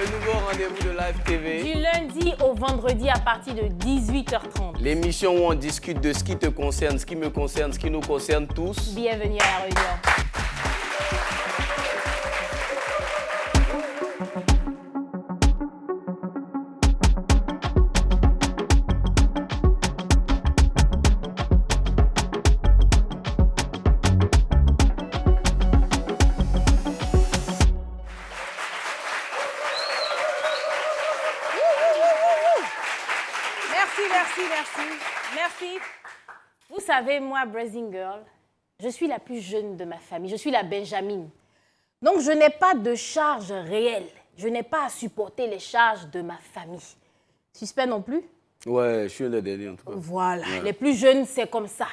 Le nouveau rendez-vous de Live TV. Du lundi au vendredi à partir de 18h30. L'émission où on discute de ce qui te concerne, ce qui me concerne, ce qui nous concerne tous. Bienvenue à la réunion. Merci. Vous savez, moi, Brazing Girl, je suis la plus jeune de ma famille. Je suis la Benjamin. Donc, je n'ai pas de charge réelle. Je n'ai pas à supporter les charges de ma famille. Suspect non plus? Ouais, je suis le dernier en tout cas. Voilà, ouais. Les plus jeunes, c'est comme ça.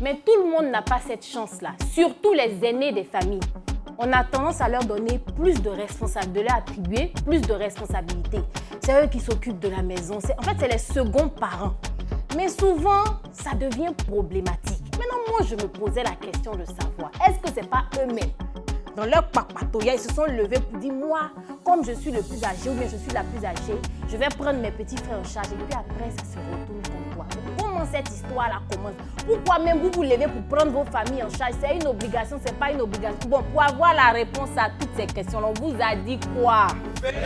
Mais tout le monde n'a pas cette chance-là. Surtout les aînés des familles. On a tendance à leur donner plus de responsabilités, de leur attribuer plus de responsabilités. C'est eux qui s'occupent de la maison. En fait, c'est les seconds parents. Mais souvent, ça devient problématique. Maintenant, moi, je me posais la question de savoir, est-ce que ce n'est pas eux-mêmes, dans leur papatoya, ils se sont levés pour dire, moi, comme je suis le plus âgé ou bien je suis la plus âgée, je vais prendre mes petits frères en charge et puis après, ça se retourne contre toi. Comment cette histoire-là commence? Pourquoi même vous vous levez pour prendre vos familles en charge? C'est une obligation, c'est pas une obligation. Bon, pour avoir la réponse à toutes ces questions-là, on vous a dit quoi? Merci.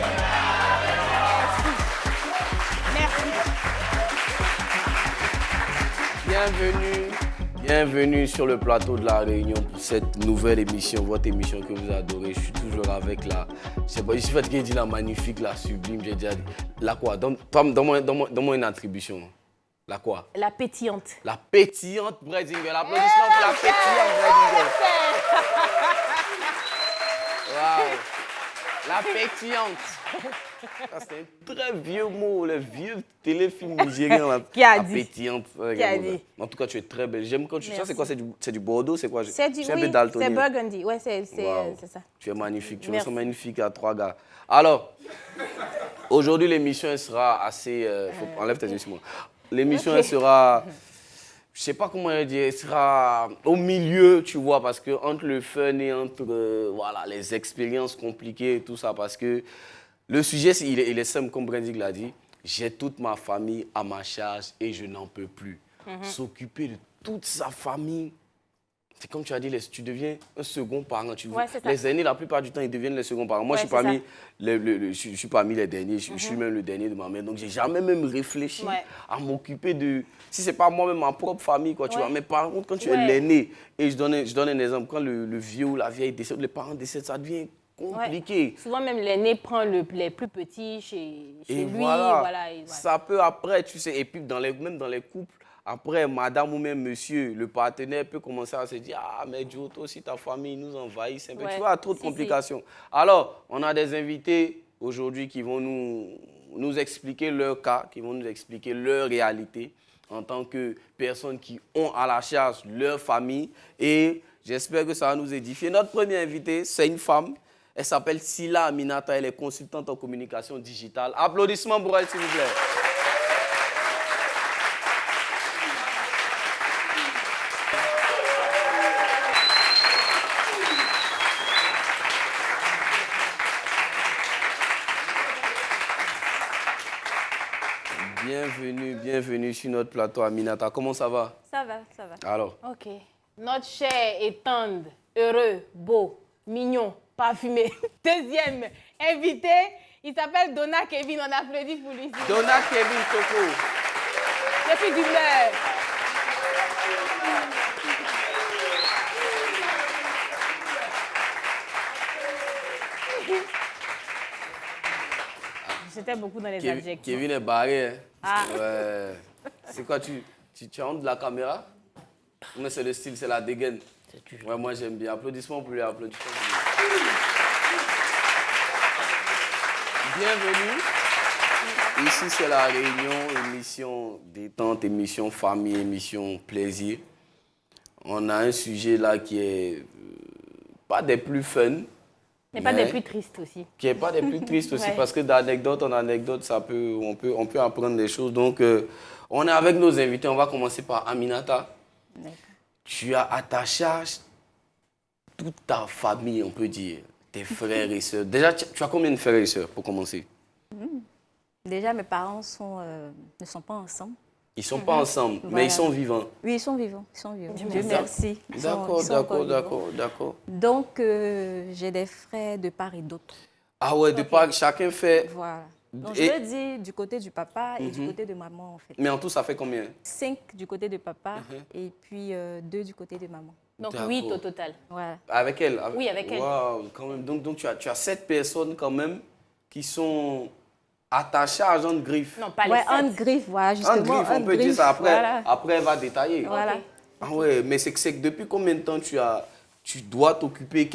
Bienvenue sur le plateau de la Réunion pour cette nouvelle émission, votre émission que vous adorez. Je suis toujours avec la, je sais pas, je suis fatigué de dire la magnifique, la sublime, j'ai déjà dit. La quoi? Donne-moi une attribution. La quoi? La pétillante. La pétillante Brazing Girl. Applaudissements pour la pétillante Brazing Girl. Waouh. La pétillante. C'est un très vieux mot, le vieux téléfilm nigérien. Qui a la dit? pétillante. Qui a dit? En tout cas, tu es très belle. J'aime quand tu... Ça, c'est quoi? C'est du Bordeaux? C'est quoi? C'est du... un peu Oui, daltonien. c'est Burgundy. Ouais, c'est ça. Tu es magnifique. Tu Merci. ressembles magnifique à trois gars. Alors, aujourd'hui, l'émission, elle sera assez... Enlève tes yeux sur moi. L'émission, elle sera... Je sais pas comment dire, elle sera au milieu, tu vois, parce que entre le fun et entre voilà, les expériences compliquées et tout ça, parce que le sujet, il est simple, comme Brazing l'a dit. J'ai toute ma famille à ma charge et je n'en peux plus. S'occuper de toute sa famille, c'est comme tu as dit, tu deviens un second parent. Ouais, les aînés, la plupart du temps, ils deviennent les seconds parents. Moi, Ouais, je suis parmi les derniers. Je suis même le dernier de ma mère. Donc, j'ai jamais même réfléchi à m'occuper de... Si ce n'est pas moi-même, ma propre famille, quoi, tu vois. Mais par contre, quand tu es l'aîné, et je donne un exemple, quand le vieux ou la vieille décède, les parents décèdent, ça devient compliqué. Ouais. Souvent, même l'aîné prend les plus petits chez lui. Voilà. Ça peut après, tu sais, et puis même dans les couples, après, madame ou même monsieur, le partenaire peut commencer à se dire « Ah, mais Joe, toi aussi, ta famille nous envahit. » Tu vois, trop de complications. Alors, on a des invités aujourd'hui qui vont nous expliquer leur cas, qui vont nous expliquer leur réalité en tant que personnes qui ont à la charge leur famille. Et j'espère que ça va nous édifier. Notre première invitée, c'est une femme. Elle s'appelle Sila Aminata. Elle est consultante en communication digitale. Applaudissements pour elle, s'il vous plaît. Bienvenue sur notre plateau, Aminata. Comment ça va? Ça va. Alors? Ok. Notre cher est tendre, heureux, beau, mignon, parfumé. Deuxième invité, il s'appelle Donna Kevin. On applaudit pour lui. Donna Kevin Toko. Je suis d'humeur. J'étais beaucoup dans les adjectifs. Kevin est barré. Hein? Ah. Ouais. C'est quoi, tu as honte de la caméra? Mais c'est le style, c'est la dégaine. Ouais, moi j'aime bien. Applaudissements pour lui, applaudissements pour lui. Bienvenue. Ici, c'est la Réunion, émission détente, émission famille, émission plaisir. On a un sujet là qui est pas des plus fun. Mais pas des plus tristes aussi. Qui n'est pas des plus tristes aussi, parce que d'anecdote en anecdote, on peut apprendre des choses. Donc, on est avec nos invités. On va commencer par Aminata. Tu as à ta charge toute ta famille, on peut dire. tes frères et sœurs. Déjà, tu as combien de frères et sœurs pour commencer? Déjà, mes parents ne sont pas ensemble. Ils ne sont pas ensemble, Voilà. mais ils sont vivants. Oui, ils sont vivants. Dieu merci. D'accord. Donc, j'ai des frères de part et d'autre. Ah ouais, de part, chacun fait... Voilà. Donc, Et- je veux dire du côté du papa et du côté de maman, en fait. Mais en tout, ça fait combien? 5 du côté de papa et puis 2 du côté de maman. Donc D'accord. 8 au total. Voilà. Avec elle? Oui, avec elle. Waouh, quand même. Donc tu as 7 personnes quand même qui sont attachées à Jean de Griffe. Non, pas Ouais, les un 7. griffe, voilà, En justement. griffe, on un peut dire griffe, ça après. Voilà. Après, elle va détailler. Voilà. Ok. Ah ouais, mais c'est que depuis combien de temps tu dois t'occuper?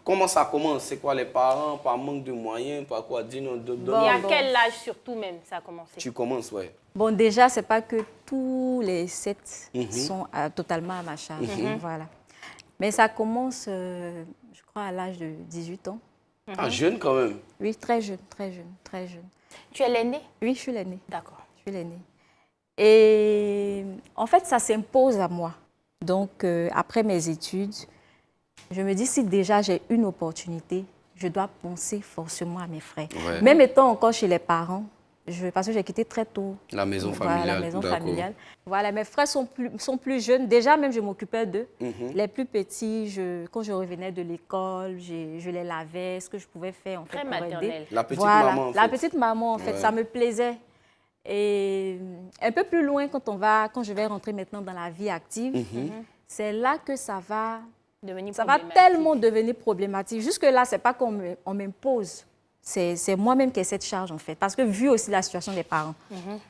Comment ça commence? C'est quoi les parents? Par manque de moyens? Par quoi? Dis-nous. Et à quel âge surtout même ça a commencé? Tu commences, ouais. Bon, déjà, c'est pas que tous les 7 sont totalement à ma charge. Voilà. Mais ça commence, je crois, à l'âge de 18 ans. Ah, jeune quand même. Oui, très jeune, très jeune, très jeune. Tu es l'aîné? Oui, je suis l'aînée. D'accord. Je suis l'aînée. Et en fait, ça s'impose à moi. Donc, après mes études, je me dis, si déjà j'ai une opportunité, je dois penser forcément à mes frères. Ouais. Même étant encore chez les parents, parce que j'ai quitté très tôt. La maison Voilà, familiale. la maison d'accord. familiale. Voilà, mes frères sont plus jeunes. Déjà, même, je m'occupais d'eux. Les plus petits, quand je revenais de l'école, je les lavais, ce que je pouvais faire, en fait, Très pour aider. maternelle. La petite Voilà, maman, en fait. la petite maman, en fait, Ouais. ça me plaisait. Et un peu plus loin, quand je vais rentrer maintenant dans la vie active, c'est là que ça va tellement devenir problématique. Jusque-là, ce n'est pas qu'on m'impose. C'est moi-même qui ai cette charge, en fait. Parce que vu aussi la situation des parents,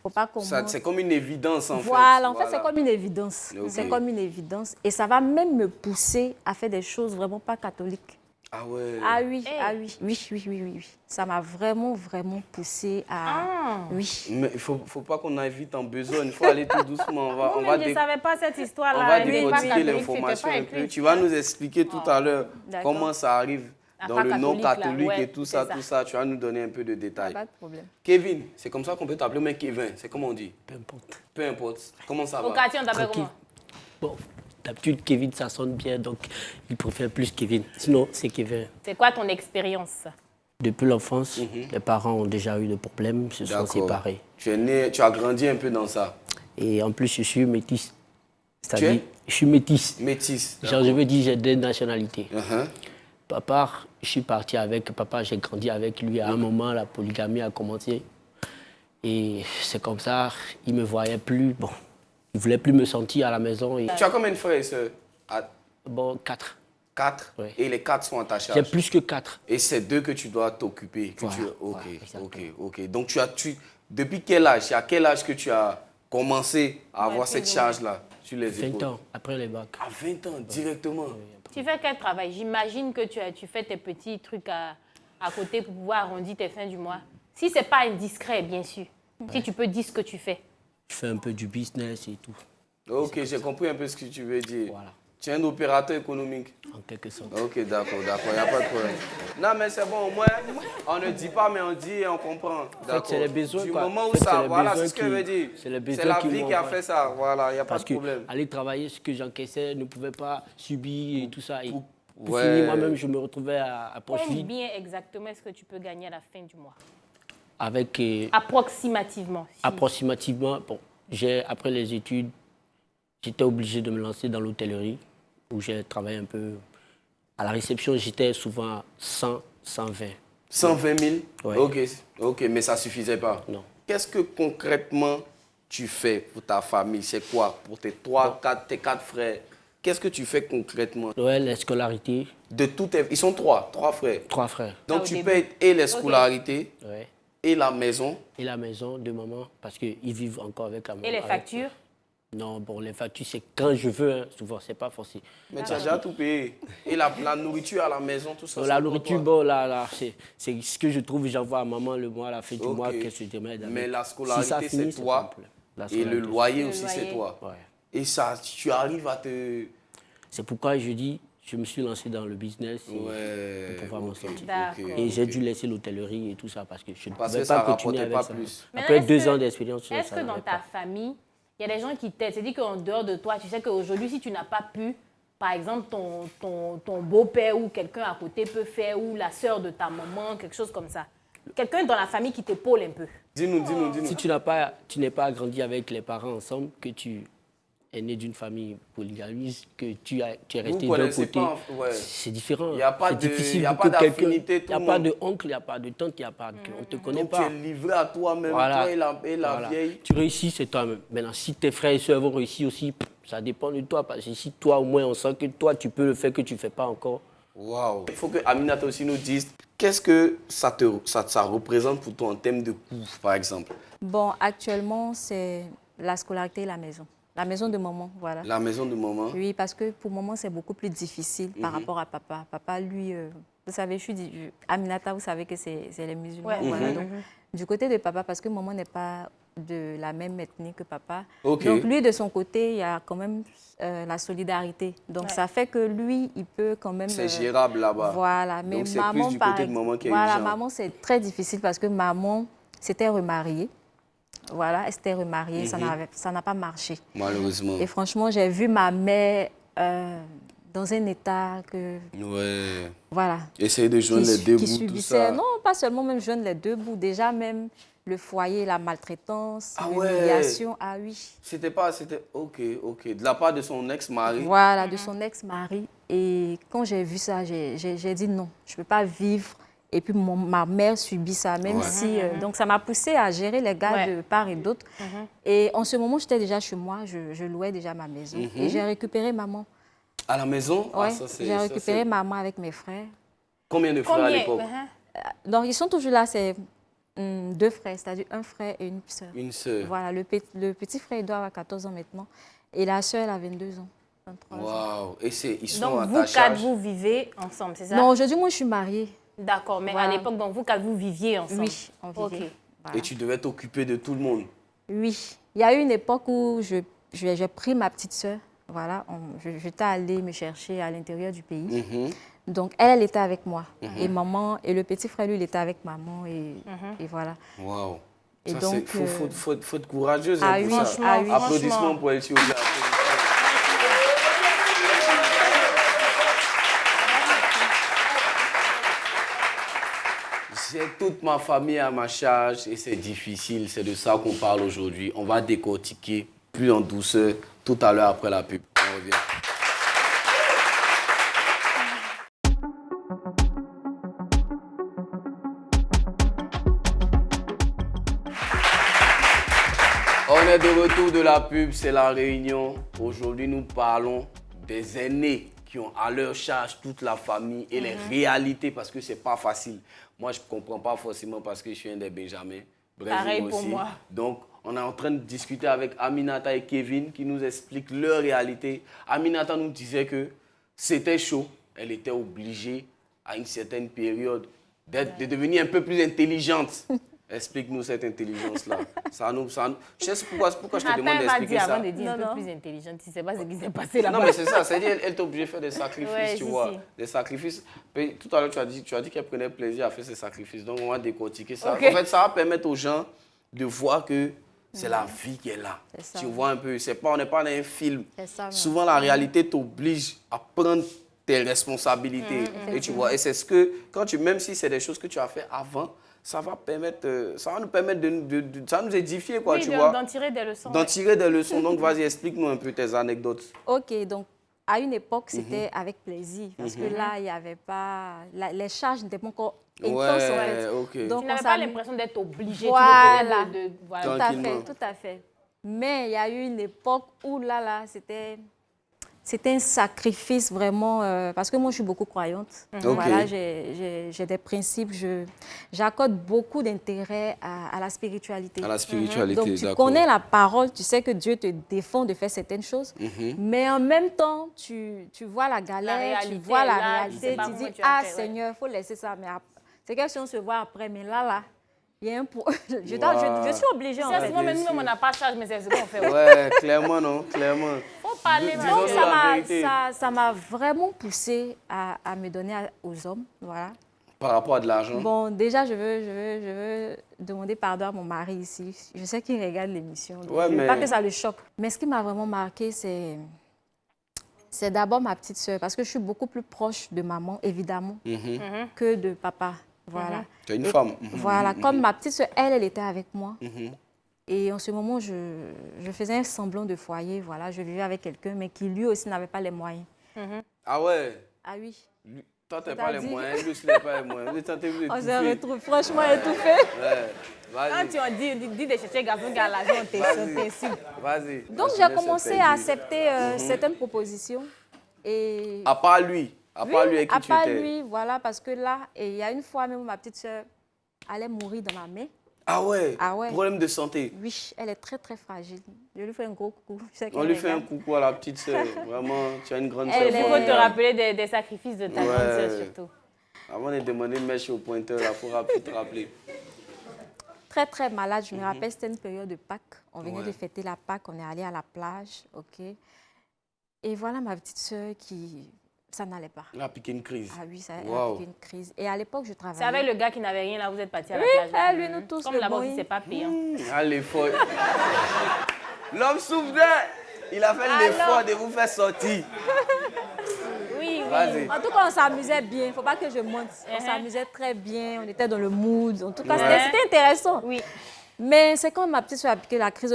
faut pas qu'on C'est comme une évidence, en fait. Voilà, en fait, c'est comme une évidence. Ok. C'est comme une évidence. Et ça va même me pousser à faire des choses vraiment pas catholiques. Ah ouais. Ah oui, Hey. ah oui, oui. Ça m'a vraiment poussé à... Oui. Mais il ne faut pas qu'on aille vite en besogne. Il faut aller tout doucement. On va je ne savais pas cette histoire-là. on va Elle n'est pas décortiquer catholique, l'information c'était un pas peu. écrit. Tu vas nous expliquer tout à l'heure D'accord. comment ça arrive Ah, dans pas le nom catholique, là, catholique ouais, et tout c'est ça, ça. Tu vas nous donner un peu de détails. Pas de problème. Kevin, c'est comme ça qu'on peut t'appeler, mais Kevin, c'est comment on dit? Peu importe. Peu importe. Comment ça Au va? quartier, on t'appelle Tranquille. comment? Bon, d'habitude, Kevin, ça sonne bien, donc il préfère plus Kevin. Sinon, c'est Kevin. C'est quoi ton expérience? Depuis l'enfance, les parents ont déjà eu des problèmes, se sont D'accord. séparés. Tu es né, tu as grandi un peu dans ça. Et en plus, je suis métisse. Tu C'est-à-dire, es je suis métisse. métisse. Genre, je veux dire, j'ai deux nationalités. Uh-huh. Papa, je suis parti avec papa, j'ai grandi avec lui. À un moment, la polygamie a commencé. Et c'est comme ça, il me voyait plus. Bon, il voulait plus me sentir à la maison. Et, Tu as combien de frères et sœurs? bon, 4. 4. Ouais. Et les 4 sont attachés. J'ai plus que 4. Et c'est 2 que tu dois t'occuper. Voilà, Ok, voilà, exactement. ok. Donc depuis quel âge, à quel âge que tu as commencé à avoir cette charge-là sur les 20 épaules? ans, après les bacs. À 20 ans, directement. Tu fais quel travail? J'imagine que tu fais tes petits trucs à côté pour pouvoir arrondir tes fins du mois. Si ce n'est pas indiscret, bien sûr. Si tu peux dire ce que tu fais. Je fais un peu du business et tout. Ok, j'ai compris un peu ce que tu veux dire. Voilà, Tu es un opérateur économique. en quelque sorte. Ok, d'accord, il n'y a pas de problème. Non, mais c'est bon, au moins, on ne dit pas, mais on dit et on comprend. D'accord. c'est les besoins, Du quoi. moment En où fait, ça, c'est les voilà, besoins c'est ce que je veux dire. c'est les besoins C'est la qui vie m'ont qui a envoyé. fait ça, voilà, il n'y a pas Parce de que problème. aller travailler, ce que j'encaissais, ne pouvait pas subir et tout ça. Et pour Ouais. finir, moi-même, je me retrouvais à poche vide Combien exactement est-ce que tu peux gagner à la fin du mois? avec Approximativement. si. approximativement, bon, après les études, j'étais obligé de me lancer dans l'hôtellerie où j'ai travaillé un peu. À la réception, j'étais souvent à 100, 120. 120 000. Ouais. Ok, mais ça ne suffisait pas. Non. Qu'est-ce que concrètement tu fais pour ta famille? C'est quoi? Pour tes 4 frères? Qu'est-ce que tu fais concrètement? Ouais, la scolarité, Ils sont 3 frères. 3 frères. Donc au tu début. payes et les scolarités Ouais. et la maison. Et la maison de maman, parce qu'ils vivent encore avec la maman. Et les avec- factures? Non, bon, les factures, c'est quand je veux, hein, souvent, c'est pas forcé. Mais tu as déjà tout payé. Et la nourriture à la maison, tout ça. Bon, c'est la pour nourriture, toi. bon, là c'est ce que je trouve, j'envoie à maman le mois, à la fin du Ok. mois, qu'est-ce que je démerde avec. Mais la Si ça scolarité, finit, c'est pas un toi. problème. La Et le scolarité, loyer Le aussi, loyer. c'est toi. ouais. Et ça, tu arrives à te... C'est pourquoi je dis, je me suis lancé dans le business et Ouais, pour pouvoir m'en ok, sortir. D'accord. Et j'ai dû laisser l'hôtellerie et tout ça parce que je ne Parce pouvais que ça pas continuer rapportait avec pas ça. plus. Mais Après est-ce 2 que- ans d'expérience, Est-ce ça que dans n'allait ta pas. famille, il y a des gens qui t'aident? C'est-à-dire qu'en dehors de toi, tu sais qu'aujourd'hui, si tu n'as pas pu, par exemple, ton beau-père ou quelqu'un à côté peut faire, ou la sœur de ta maman, quelque chose comme ça. Quelqu'un dans la famille qui t'épaule un peu. Dis-nous. Si tu n'es pas grandi avec les parents ensemble, que tu es né d'une famille polygamiste, que tu es resté d'un côté, c'est différent. Il n'y a pas d'affinité. Il n'y a pas de oncle, il n'y a pas de tante, il n'y a pas de... On ne te connaît pas. Donc tu es livré à toi-même, toi et la vieille. Tu réussis, c'est toi-même. Maintenant, si tes frères et soeurs vont réussir aussi, ça dépend de toi. Parce que si toi, au moins, on sent que toi, tu peux le faire, que tu ne fais pas encore. Waouh. Il faut que Aminata aussi nous dise, qu'est-ce que ça représente pour toi en termes de coût, par exemple? Bon, actuellement, c'est la scolarité et la maison. La maison de maman, voilà. La maison de maman? Oui, parce que pour maman, c'est beaucoup plus difficile par rapport à papa. Papa, lui, vous savez, Aminata, vous savez que c'est les musulmans. Ouais. Voilà, donc, du côté de papa, parce que maman n'est pas de la même ethnie que papa. Okay. Donc, lui, de son côté, il y a quand même la solidarité. Donc, ça fait que lui, il peut quand même... C'est gérable là-bas. Voilà. Mais donc, c'est maman, plus du côté de maman qui est voilà, exigeant. maman, c'est très difficile parce que maman s'était remariée. Voilà, elle s'était remariée, ça n'a pas marché. Malheureusement. Et franchement, j'ai vu ma mère dans un état que... Ouais. Voilà. Essayer de joindre les deux bouts, tout ça. Non, pas seulement même joindre les deux bouts. Déjà même le foyer, la maltraitance, Ah l'humiliation. ouais. Ah oui. C'était... Ok. De la part de son ex-mari. Voilà, de son ex-mari. Et quand j'ai vu ça, j'ai dit non, je ne peux pas vivre. Et puis ma mère subit ça, même si... donc ça m'a poussée à gérer les gars de part et d'autre. Et en ce moment, j'étais déjà chez moi, je louais déjà ma maison. Et j'ai récupéré maman. À la maison? Oui, j'ai récupéré maman avec mes frères. Combien de frères à l'époque? Donc ils sont toujours là, c'est 2 frères, c'est-à-dire un frère et une sœur. Une sœur. Voilà, le petit frère, il doit avoir 14 ans maintenant. Et la sœur, elle a 22 ans. 23 ans. Waouh! Et ils sont donc, à vous ta charge? vous vivez ensemble, c'est ça? Non, aujourd'hui, moi, je suis mariée. D'accord, mais voilà. à l'époque, donc, vous quatre, vous viviez ensemble? Oui, on vivait. Okay. Voilà. Et tu devais t'occuper de tout le monde? Oui. Il y a eu une époque où j'ai pris ma petite sœur. Voilà, j'étais allée me chercher à l'intérieur du pays. Donc, elle était avec moi. Et maman, et le petit frère, lui, il était avec maman. Et voilà. Waouh! Et ça, donc, faut être courageuse ah, pour oui, ça. ah, oui, Applaudissements pour elle, s'il vous plaît. J'ai toute ma famille à ma charge et c'est difficile. C'est de ça qu'on parle aujourd'hui. On va décortiquer plus en douceur tout à l'heure après la pub. On revient. On est de retour de la pub, c'est la réunion. Aujourd'hui, nous parlons des aînés qui ont à leur charge toute la famille et les réalités parce que c'est pas facile. Moi, je ne comprends pas forcément parce que je suis un des Benjamins. Bref, pareil aussi. pour moi. Donc, on est en train de discuter avec Aminata et Kevin qui nous expliquent leur réalité. Aminata nous disait que c'était chaud. Elle était obligée à une certaine période de devenir un peu plus intelligente. Explique-nous cette intelligence-là. Je sais pourquoi je te demande d'expliquer ça. Avant de dire un peu plus intelligente, tu ne sais pas ce qui s'est passé là-bas. Non, mais c'est ça. C'est-à-dire elle t'a obligé de faire des sacrifices, ouais, tu vois. Des sacrifices. Puis, tout à l'heure, tu as dit qu'elle prenait plaisir à faire ces sacrifices. Donc, on va décortiquer ça. Okay. En fait, ça va permettre aux gens de voir que c'est la vie qui est là. Ça, tu vois un peu. On n'est pas dans un film. Ça, souvent, la réalité t'oblige à prendre tes responsabilités. Et tu vois, et c'est ce que, même si c'est des choses que tu as fait avant, ça va nous permettre ça va nous édifier, quoi, oui, tu vois. D'en tirer des leçons. D'en tirer des leçons. Donc, vas-y, explique-nous un peu tes anecdotes. Ok, donc, à une époque, c'était avec plaisir. Parce que là, il n'y avait pas... les charges n'étaient pas encore intenses, en fait. Okay. Donc, tu n'avais pas l'impression d'être obligé. Voilà. Voilà. Tout à fait. Mais il y a eu une époque où, c'était un sacrifice vraiment, parce que moi, je suis beaucoup croyante. Voilà, j'ai des principes, j'accorde beaucoup d'intérêt à la spiritualité. À la spiritualité, donc, tu connais la parole, tu sais que Dieu te défend de faire certaines choses, mais en même temps, tu vois la galère, tu vois la réalité, tu dis, ah Seigneur, il faut laisser ça. Mais c'est que si on se voit après, mais là, il y a un point. Je suis obligée, en fait. Même nous, on n'a pas de charge, mais c'est ce qu'on fait. Ouais, clairement, non, clairement. Faut parler. Donc, ça m'a vraiment poussée à me donner aux hommes, voilà. Par rapport à de l'argent? Bon, déjà, je veux demander pardon à mon mari ici. Je sais qu'il regarde l'émission. Ouais, je ne veux pas que ça le choque. Mais ce qui m'a vraiment marqué, c'est C'est d'abord ma petite sœur, parce que je suis beaucoup plus proche de maman, évidemment, que de papa. Voilà. Tu es une femme. Voilà, comme ma petite sœur, elle était avec moi. Et en ce moment, je faisais un semblant de foyer, voilà, je vivais avec quelqu'un, mais qui lui aussi n'avait pas les moyens. Ah ouais? Ah oui. Toi, tu n'as pas les moyens, lui aussi n'a pas les moyens. On s'est retrouvés franchement étouffés. Ouais. Quand tu dis de chercher un garçon qui a l'argent, on t'insulte. Vas-y. Donc, j'ai commencé à accepter certaines propositions. Et... À part lui? À part lui avec qui tu étais? À part lui, voilà, parce que là, il y a une fois même, ma petite soeur allait mourir dans ma main. Ah ouais? Ah ouais. Problème de santé? Oui, elle est très, très fragile. Je lui fais un gros coucou. On lui fait un coucou à la petite soeur. Vraiment, tu as une grande soeur. Il faut te rappeler des sacrifices de ta grande soeur, surtout. Avant de demander une mèche au pointeur, il faut te rappeler. Très, très malade. Je me rappelle, c'était une période de Pâques. On venait de fêter la Pâques, on est allé à la plage, ok. Et voilà ma petite soeur qui... Ça n'allait pas. Elle a piqué une crise. Ah oui, elle a piqué une crise. Et à l'époque, je travaillais... C'est avec le gars qui n'avait rien, là, vous êtes partis à la plage. Oui, lui, nous tous. Comme là-bas aussi, c'est pas payant. Allez, folle. L'homme souffrait. Il a fait l'effort de vous faire sortir. Oui, Vas-y. En tout cas, on s'amusait bien. Il ne faut pas que je monte. On s'amusait très bien. On était dans le mood. En tout cas, c'était intéressant. Oui. Mais c'est quand ma petite soeur a piqué la crise.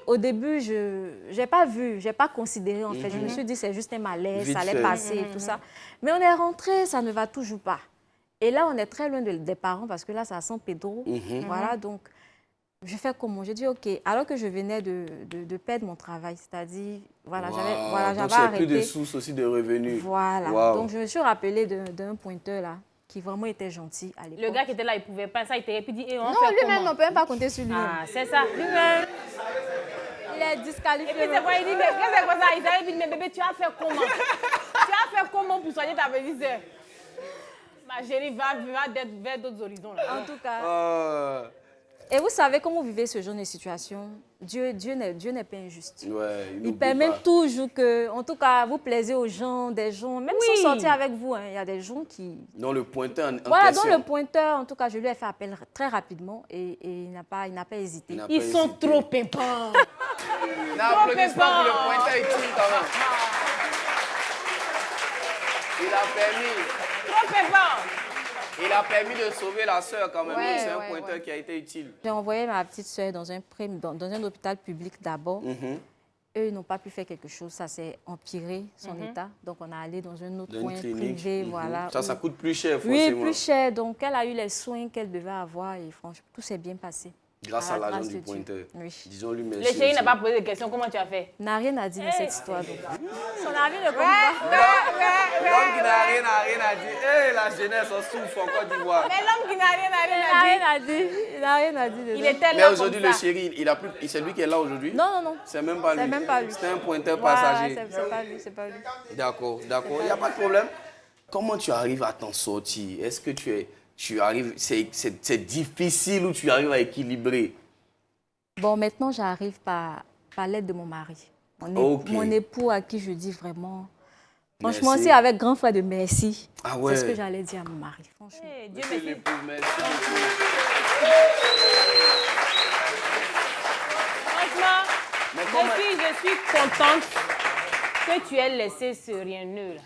Au début, je n'ai pas vu, je n'ai pas considéré en fait. Je me suis dit c'est juste un malaise, ça allait passer et tout ça. Mais on est rentré, ça ne va toujours pas. Et là, on est très loin des parents parce que là, c'est à San Pedro. Voilà, donc je fais comment? J'ai dit OK. Alors que je venais de perdre mon travail, c'est-à-dire, voilà, j'avais donc arrêté. plus de sources aussi de revenus. Voilà. Donc je me suis rappelée d'un pointeur là, qui vraiment était gentil à l'époque. Le gars qui était là, il ne pouvait pas ça, il t'aurait pu dire, on non, fait lui-même, comment? on ne peut même pas compter sur lui. Ah, c'est ça. Lui-même. Il est disqualifié. Et puis c'est quoi, il dit, mais qu'est-ce que c'est quoi ça? Il s'avait dit, mais bébé, tu as fait comment? Tu as fait comment pour soigner ta petite sœur? Ma chérie, va vers d'autres horizons. Là. En tout cas. Et vous savez comment vous vivez ce genre de situation? Dieu n'est pas injuste. Ouais, il permet toujours que, en tout cas, vous plaisez aux gens, des gens, même sans sortir avec vous, il y a des gens qui... Dans le pointeur en voilà, question. dans le pointeur, en tout cas, je lui ai fait appel très rapidement et il n'a pas hésité. Ils sont trop pimpants. N'applaudissez pas pour le pointeur, il tue quand même. Il a permis. Trop pimpants. Il a permis de sauver la sœur quand même. C'est un pointeur qui a été utile. J'ai envoyé ma petite sœur dans un hôpital public d'abord. Eux, ils n'ont pas pu faire quelque chose. Ça s'est empiré, son état. Donc, on est allé dans un autre coin privé. Voilà, ça coûte plus cher, forcément. Oui, plus cher. Donc, elle a eu les soins qu'elle devait avoir. Et franchement, tout s'est bien passé. Grâce à l'agent du pointeur. Oui. Disons-lui merci. Le chéri n'a pas posé de questions. Comment tu as fait? Il n'a rien à dire de cette histoire. Donc. Son avis ne compte pas. L'homme qui n'a rien à dire. Hey, la jeunesse, on souffre en Côte d'Ivoire. Mais l'homme qui n'a rien à dire. Il n'a rien à dire. Il était là. Mais aujourd'hui, le chéri, c'est lui qui est là aujourd'hui? Non. C'est même pas lui. C'est même pas lui. C'est un pointeur passager. C'est pas lui. D'accord. Il n'y a pas de problème. Comment tu arrives à t'en sortir? Est-ce que tu arrives, c'est difficile ou tu arrives à équilibrer? Bon, maintenant, j'arrive par l'aide de mon mari. Mon époux à qui je dis vraiment... Franchement, c'est avec grand frère de merci. Ah ouais. C'est ce que j'allais dire à mon mari, franchement. Hey, Dieu merci. Franchement, je suis contente que tu aies laissé ce rien nul.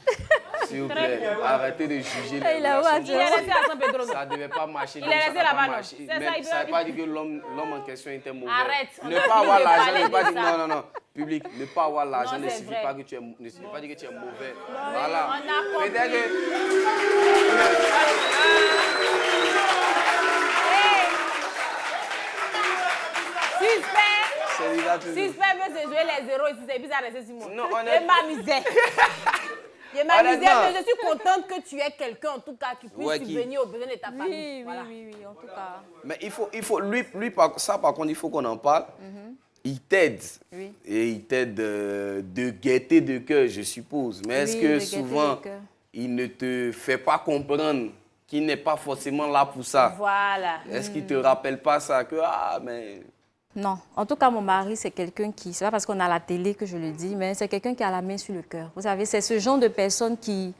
S'il vous plaît, arrêtez de juger les relations. Il est resté à San Pedro. Ça ne devait pas marcher. Il est resté là-bas, non? Mais ça ne veut pas dire que l'homme en question était mauvais. Arrête. Ne pas avoir l'argent, ne pas dire... Non. Public, ne pas avoir l'argent ne signifie pas que tu es... Ne signifie pas dire que tu es mauvais. Voilà. Peut-être que... Suspect veut se jouer les zéros ici, c'est bizarre de rester sur moi. Non, je m'amusais. Je m'amusais, mais je suis contente que tu aies quelqu'un, en tout cas, qui puisse subvenir aux besoins de ta famille. Oui, en tout cas. Mais lui, ça par contre, il faut qu'on en parle. Il t'aide. Oui. Et il t'aide de gaieté de cœur, je suppose. Mais est-ce que souvent, il ne te fait pas comprendre qu'il n'est pas forcément là pour ça? Voilà. Est-ce qu'il ne te rappelle pas ça? Mais... Non. En tout cas, mon mari, c'est quelqu'un qui... C'est pas parce qu'on a la télé que je le dis, mais c'est quelqu'un qui a la main sur le cœur. Vous savez, c'est ce genre de personnes qui...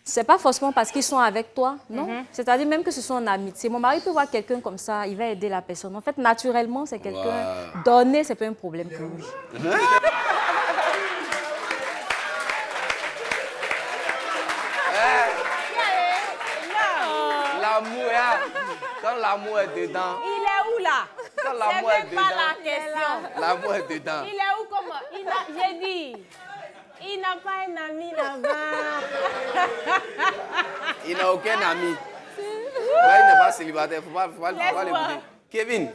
C'est pas forcément parce qu'ils sont avec toi, non? C'est-à-dire même que ce soit en amitié. Mon mari peut voir quelqu'un comme ça, il va aider la personne. En fait, naturellement, c'est quelqu'un... Donner, c'est pas un problème pour lui. Quand l'amour est dedans. Il est où là? Quand l'amour est dedans. C'est pas la question. L'amour est dedans. Il est où comment? J'ai dit, il n'a pas un ami là-bas. Il n'a aucun ami. Là, il n'est pas célibataire, il ne faut pas l'écouter. Kevin,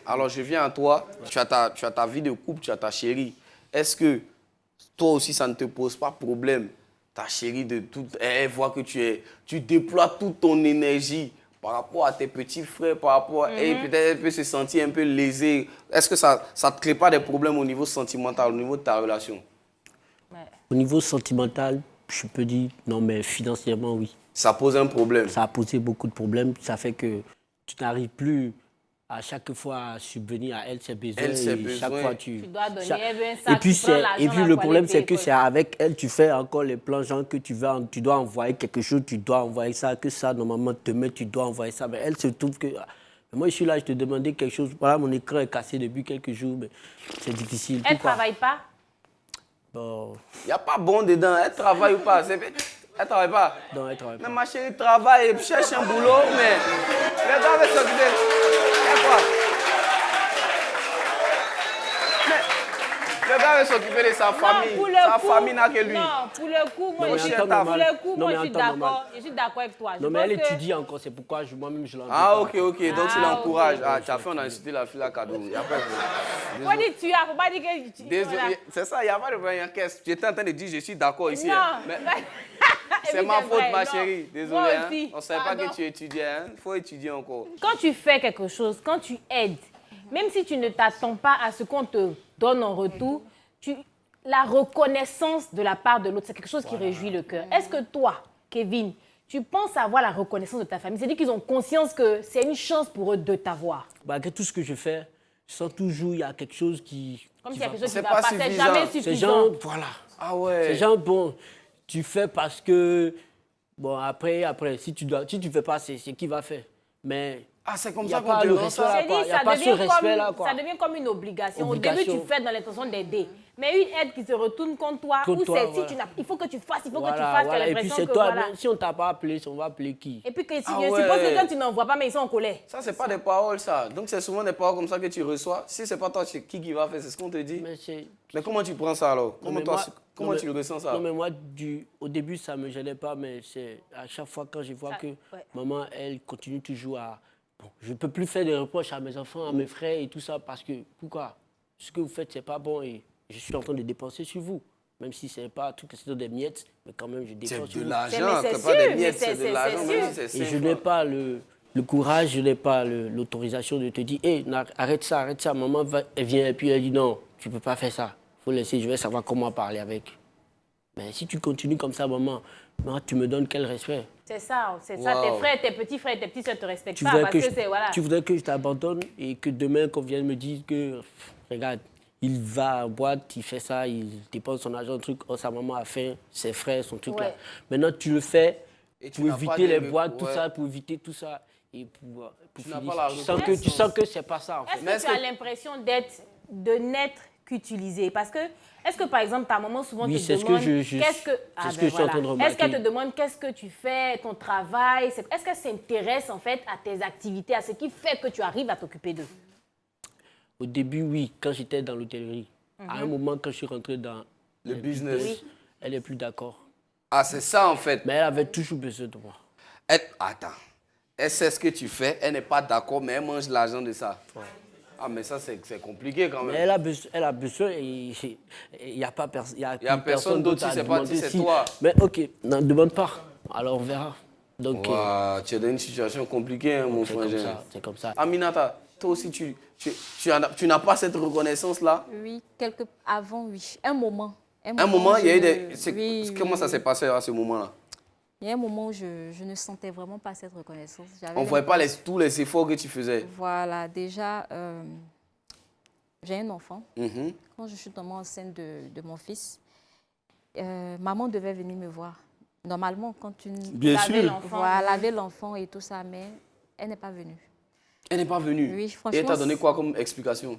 alors je viens à toi. Tu as ta vie de couple, tu as ta chérie. Est-ce que toi aussi, ça ne te pose pas problème? Ta chérie, elle voit que tu déploies toute ton énergie par rapport à tes petits frères, par rapport et peut-être elle peut se sentir un peu lésée. Est-ce que ça ne te crée pas des problèmes au niveau sentimental, au niveau de ta relation? Au niveau sentimental, je peux dire non, mais financièrement, oui. Ça pose un problème. Ça a posé beaucoup de problèmes. Ça fait que tu n'arrives plus à chaque fois à subvenir à elle ses besoins. Chaque fois tu dois donner, elle veut un sac, et puis le problème, c'est que c'est avec elle, tu fais encore les plans, genre que tu dois envoyer quelque chose, tu dois envoyer ça, que ça, normalement, demain, tu dois envoyer ça. Mais elle se trouve que... Moi, je suis là, je te demandais quelque chose. Voilà, mon écran est cassé depuis quelques jours, mais c'est difficile. Elle ne travaille pas? Bon... Il n'y a pas bon dedans. Elle travaille ou pas? Elle travaille pas? Non, elle travaille pas. Mais ma chérie travaille, elle cherche un boulot, mais... Les gars veulent s'occuper. C'est quoi? Mais le gars veut s'occuper de sa famille. Sa famille n'a que lui. Non, pour le coup, moi, je suis d'accord avec toi. Non, mais elle étudie encore, c'est pourquoi moi-même je l'encourage. Ah, ok. Donc tu l'encourages. Ah, tu as fait, on a incité la fille à cadeau. Il n'y a pas de problème. Faut dire tu as, faut pas dire que... Désolé, c'est ça, il n'y a pas de problème. Tu étais en train de dire je suis d'accord ici. Non. C'est ma faute, ma chérie. Désolé. On ne savait pas que tu étudiais. Il faut étudier encore. Quand tu fais quelque chose, quand tu aides, même si tu ne t'attends pas à ce qu'on te donne en retour, la reconnaissance de la part de l'autre, c'est quelque chose qui réjouit le cœur. Est-ce que toi, Kevin, tu penses avoir la reconnaissance de ta famille? C'est-à-dire qu'ils ont conscience que c'est une chance pour eux de t'avoir. Malgré tout ce que je fais, je sens toujours il y a quelque chose qui... Comme s'il y a quelque chose qui va va pas, c'est jamais suffisant. Ces gens, voilà. Ah ouais. Ces gens, bon, tu fais parce que... Bon, après, si tu ne fais pas, c'est qui va faire. Mais... Ah, c'est comme y ça a qu'on pas te le rend respect, ça. il n'y a pas ce respect-là, quoi. Ça devient comme une obligation. Au début, tu fais dans l'intention d'aider. Mais une aide qui se retourne contre toi, ou c'est si tu n'as... Il faut que tu fasses, il faut que tu fasses, tu as l'impression que... Et puis c'est toi, si on ne t'a pas appelé, on va appeler qui? Et puis je suppose que quand tu n'envoies pas, mais ils sont en colère. Ça, c'est pas des paroles, ça. Donc c'est souvent des paroles comme ça que tu reçois. Si c'est pas toi, c'est qui va faire? C'est ce qu'on te dit. Mais comment tu prends ça alors? Comment tu le ressens ça? Non, mais moi, au début, ça ne me gênait pas, mais c'est à chaque fois quand je vois que maman, elle continue toujours à... Bon, je ne peux plus faire des reproches à mes enfants, à mes frères et tout ça, parce que, pourquoi? Ce que vous faites, ce n'est pas bon et je suis en train de dépenser sur vous. Même si ce n'est pas tout, c'est des miettes, mais quand même, je dépense sur vous. C'est de l'argent, c'est pas des miettes, c'est de l'argent, même si c'est simple. Et je n'ai pas le courage, je n'ai pas l'autorisation de te dire, hey, arrête ça, maman, elle vient et puis elle dit, non, tu ne peux pas faire ça. Il faut laisser, je vais savoir comment parler avec. Mais si tu continues comme ça, maman, tu me donnes quel respect? C'est ça. Tes frères, tes petits frères, tes petits soeurs ne te respectent pas parce que c'est... Voilà. Tu voudrais que je t'abandonne et que demain, qu'on vienne me dire que, regarde, il va en boîte, il fait ça, il dépense son argent, truc, oh, sa maman a faim, ses frères, son truc là. Maintenant, tu le fais pour éviter les boîtes, tout ça, pour éviter tout ça. Et pour finir, tu sens que c'est pas ça, en fait. Est-ce que tu as l'impression de n'être qu'utilisé? Parce que, est-ce que, par exemple, ta maman souvent te demande... C'est ce que je suis en train de remarquer. Est-ce qu'elle te demande qu'est-ce que tu fais, ton travail? Est-ce qu'elle s'intéresse, en fait, à tes activités, à ce qui fait que tu arrives à t'occuper d'eux? Au début, oui, quand j'étais dans l'hôtellerie. À un moment, quand je suis rentré dans le business, elle n'est plus d'accord. Ah, c'est ça, en fait. Mais elle avait toujours besoin de moi. Attends. Elle sait ce que tu fais, elle n'est pas d'accord, mais elle mange l'argent de ça. Ouais. Ah, mais ça, c'est compliqué quand même. Mais elle a besoin et il n'y a pas personne d'autre, si c'est pas c'est toi. Mais ok, ne demande pas. Alors on verra. Donc, tu es dans une situation compliquée, hein, mon frère. C'est comme ça. Aminata, toi aussi, tu n'as pas cette reconnaissance-là? Oui, avant, oui. Un moment, il y a eu des... Comment ça s'est passé à ce moment-là? Il y a un moment où je ne sentais vraiment pas cette reconnaissance. On ne voyait pas tous les efforts que tu faisais. Voilà, déjà, j'ai un enfant. Quand je suis tombée enceinte de mon fils, maman devait venir me voir. Normalement, quand tu laver l'enfant et tout ça, mais elle n'est pas venue. Elle n'est pas venue? Oui, franchement. Et elle t'a donné quoi comme explication?